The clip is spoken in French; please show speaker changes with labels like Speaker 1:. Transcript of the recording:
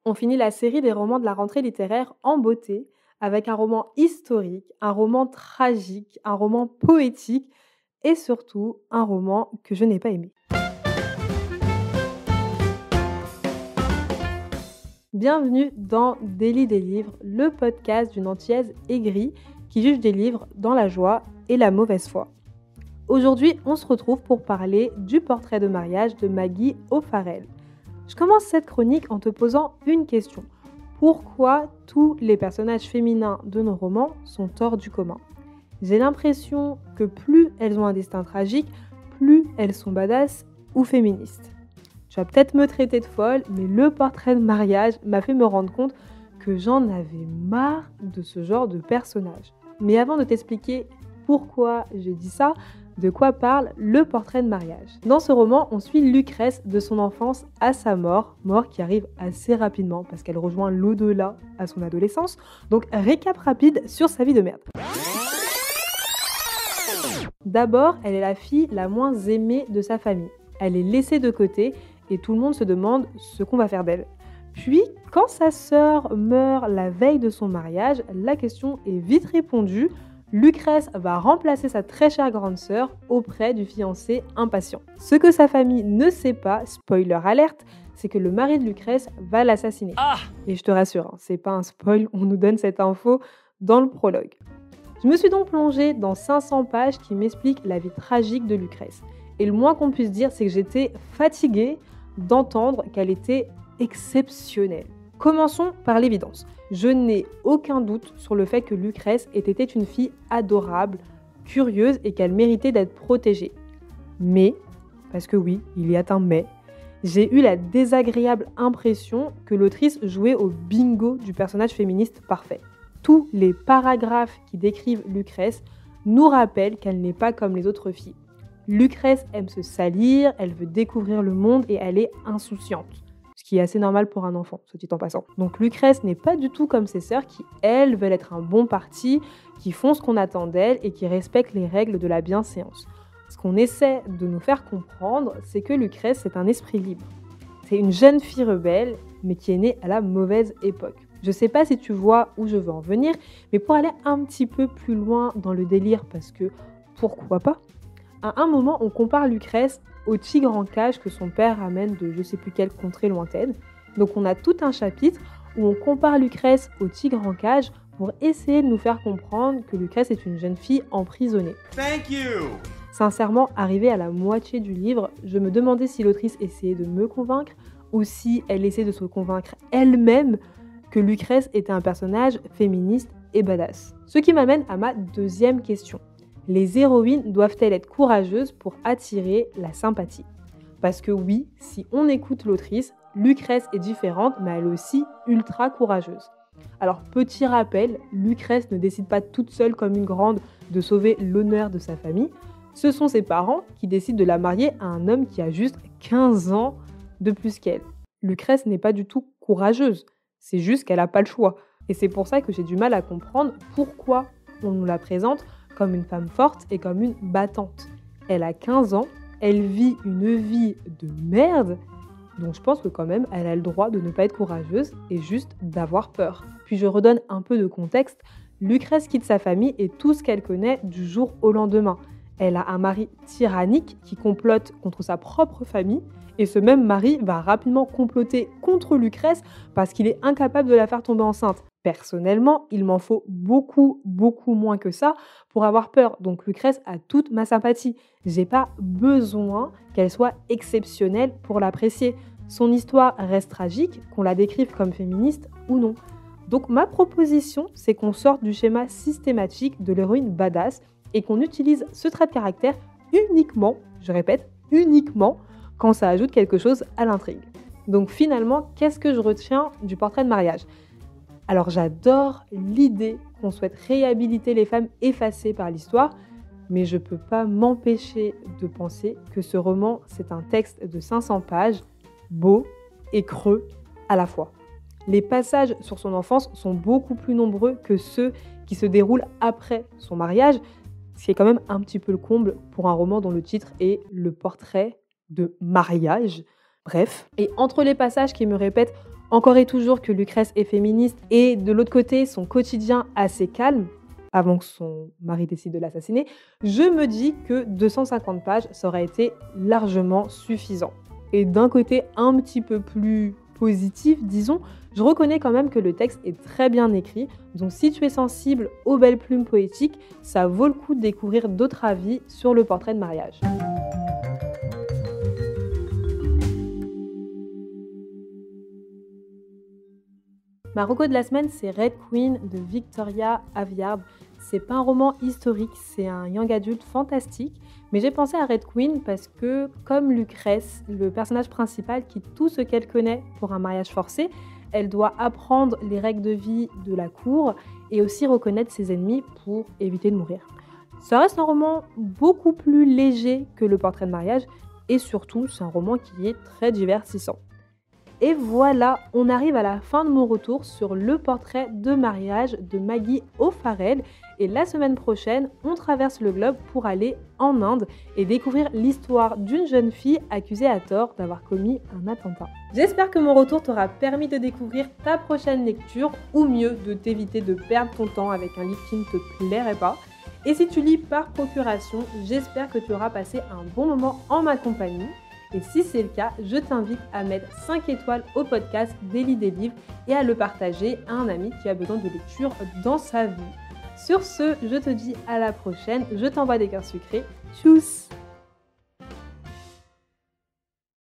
Speaker 1: On finit la série des romans de la rentrée littéraire en beauté, avec un roman historique, un roman tragique, un roman poétique et surtout un roman que je n'ai pas aimé. Bienvenue dans Délit des livres, le podcast d'une antillaise aigrie qui juge des livres dans la joie et la mauvaise foi. Aujourd'hui, on se retrouve pour parler du portrait de mariage de Maggie O'Farrell. Je commence cette chronique en te posant une question. Pourquoi tous les personnages féminins de nos romans sont hors du commun ? J'ai l'impression que plus elles ont un destin tragique, plus elles sont badass ou féministes. Tu vas peut-être me traiter de folle, mais le portrait de mariage m'a fait me rendre compte que j'en avais marre de ce genre de personnage. Mais avant de t'expliquer pourquoi je dis ça, de quoi parle le portrait de mariage ? Dans ce roman, on suit Lucrèce de son enfance à sa mort qui arrive assez rapidement parce qu'elle rejoint l'au-delà à son adolescence. Donc récap rapide sur sa vie de merde. D'abord, elle est la fille la moins aimée de sa famille. Elle est laissée de côté et tout le monde se demande ce qu'on va faire d'elle. Puis, quand sa sœur meurt la veille de son mariage, la question est vite répondue. Lucrèce va remplacer sa très chère grande sœur auprès du fiancé impatient. Ce que sa famille ne sait pas, spoiler alerte, c'est que le mari de Lucrèce va l'assassiner. Et je te rassure, c'est pas un spoil, on nous donne cette info dans le prologue. Je me suis donc plongée dans 500 pages qui m'expliquent la vie tragique de Lucrèce. Et le moins qu'on puisse dire, c'est que j'étais fatiguée d'entendre qu'elle était exceptionnelle. Commençons par l'évidence. Je n'ai aucun doute sur le fait que Lucrèce était une fille adorable, curieuse et qu'elle méritait d'être protégée. Mais, parce que oui, il y a un mais, j'ai eu la désagréable impression que l'autrice jouait au bingo du personnage féministe parfait. Tous les paragraphes qui décrivent Lucrèce nous rappellent qu'elle n'est pas comme les autres filles. Lucrèce aime se salir, elle veut découvrir le monde et elle est insouciante. Ce qui est assez normal pour un enfant, soit dit en passant. Donc Lucrèce n'est pas du tout comme ses sœurs qui, elles, veulent être un bon parti, qui font ce qu'on attend d'elles et qui respectent les règles de la bienséance. Ce qu'on essaie de nous faire comprendre, c'est que Lucrèce est un esprit libre. C'est une jeune fille rebelle, mais qui est née à la mauvaise époque. Je sais pas si tu vois où je veux en venir, mais pour aller un petit peu plus loin dans le délire, parce que pourquoi pas ? À un moment, on compare Lucrèce au tigre en cage que son père ramène de je sais plus quelle contrée lointaine. Donc on a tout un chapitre où on compare Lucrèce au tigre en cage pour essayer de nous faire comprendre que Lucrèce est une jeune fille emprisonnée.
Speaker 2: Thank you.
Speaker 1: Sincèrement, arrivée à la moitié du livre, je me demandais si l'autrice essayait de me convaincre ou si elle essayait de se convaincre elle-même que Lucrèce était un personnage féministe et badass. Ce qui m'amène à ma deuxième question. Les héroïnes doivent-elles être courageuses pour attirer la sympathie ? Parce que oui, si on écoute l'autrice, Lucrèce est différente, mais elle est aussi ultra courageuse. Alors, petit rappel, Lucrèce ne décide pas toute seule comme une grande de sauver l'honneur de sa famille. Ce sont ses parents qui décident de la marier à un homme qui a juste 15 ans de plus qu'elle. Lucrèce n'est pas du tout courageuse, c'est juste qu'elle n'a pas le choix. Et c'est pour ça que j'ai du mal à comprendre pourquoi on nous la présente comme une femme forte et comme une battante. Elle a 15 ans, elle vit une vie de merde, donc je pense que quand même, elle a le droit de ne pas être courageuse et juste d'avoir peur. Puis je redonne un peu de contexte, Lucrèce quitte sa famille et tout ce qu'elle connaît du jour au lendemain. Elle a un mari tyrannique qui complote contre sa propre famille, et ce même mari va rapidement comploter contre Lucrèce parce qu'il est incapable de la faire tomber enceinte. Personnellement, il m'en faut beaucoup moins que ça pour avoir peur. Donc Lucrèce a toute ma sympathie. J'ai pas besoin qu'elle soit exceptionnelle pour l'apprécier. Son histoire reste tragique, qu'on la décrive comme féministe ou non. Donc ma proposition, c'est qu'on sorte du schéma systématique de l'héroïne badass et qu'on utilise ce trait de caractère uniquement, je répète, uniquement, quand ça ajoute quelque chose à l'intrigue. Donc finalement, qu'est-ce que je retiens du portrait de mariage ? Alors j'adore l'idée qu'on souhaite réhabiliter les femmes effacées par l'histoire, mais je ne peux pas m'empêcher de penser que ce roman, c'est un texte de 500 pages, beau et creux à la fois. Les passages sur son enfance sont beaucoup plus nombreux que ceux qui se déroulent après son mariage, ce qui est quand même un petit peu le comble pour un roman dont le titre est « Le portrait de mariage ». Bref, et entre les passages qui me répètent Encore et toujours que Lucrèce est féministe et de l'autre côté, son quotidien assez calme, avant que son mari décide de l'assassiner, je me dis que 250 pages, ça aurait été largement suffisant. Et d'un côté un petit peu plus positif, disons, je reconnais quand même que le texte est très bien écrit, donc si tu es sensible aux belles plumes poétiques, ça vaut le coup de découvrir d'autres avis sur le portrait de mariage. Ma reco de la semaine, c'est Red Queen de Victoria Aveyard. C'est pas un roman historique, c'est un young adulte fantastique, mais j'ai pensé à Red Queen parce que, comme Lucrèce, le personnage principal quitte tout ce qu'elle connaît pour un mariage forcé, elle doit apprendre les règles de vie de la cour et aussi reconnaître ses ennemis pour éviter de mourir. Ça reste un roman beaucoup plus léger que le portrait de mariage et surtout, c'est un roman qui est très divertissant. Et voilà, on arrive à la fin de mon retour sur le portrait de mariage de Maggie O'Farrell. Et la semaine prochaine, on traverse le globe pour aller en Inde et découvrir l'histoire d'une jeune fille accusée à tort d'avoir commis un attentat. J'espère que mon retour t'aura permis de découvrir ta prochaine lecture, ou mieux, de t'éviter de perdre ton temps avec un livre qui ne te plairait pas. Et si tu lis par procuration, j'espère que tu auras passé un bon moment en ma compagnie. Et si c'est le cas, je t'invite à mettre 5 étoiles au podcast Daily des livres et à le partager à un ami qui a besoin de lecture dans sa vie. Sur ce, je te dis à la prochaine, je t'envoie des cœurs sucrés. Tchuss!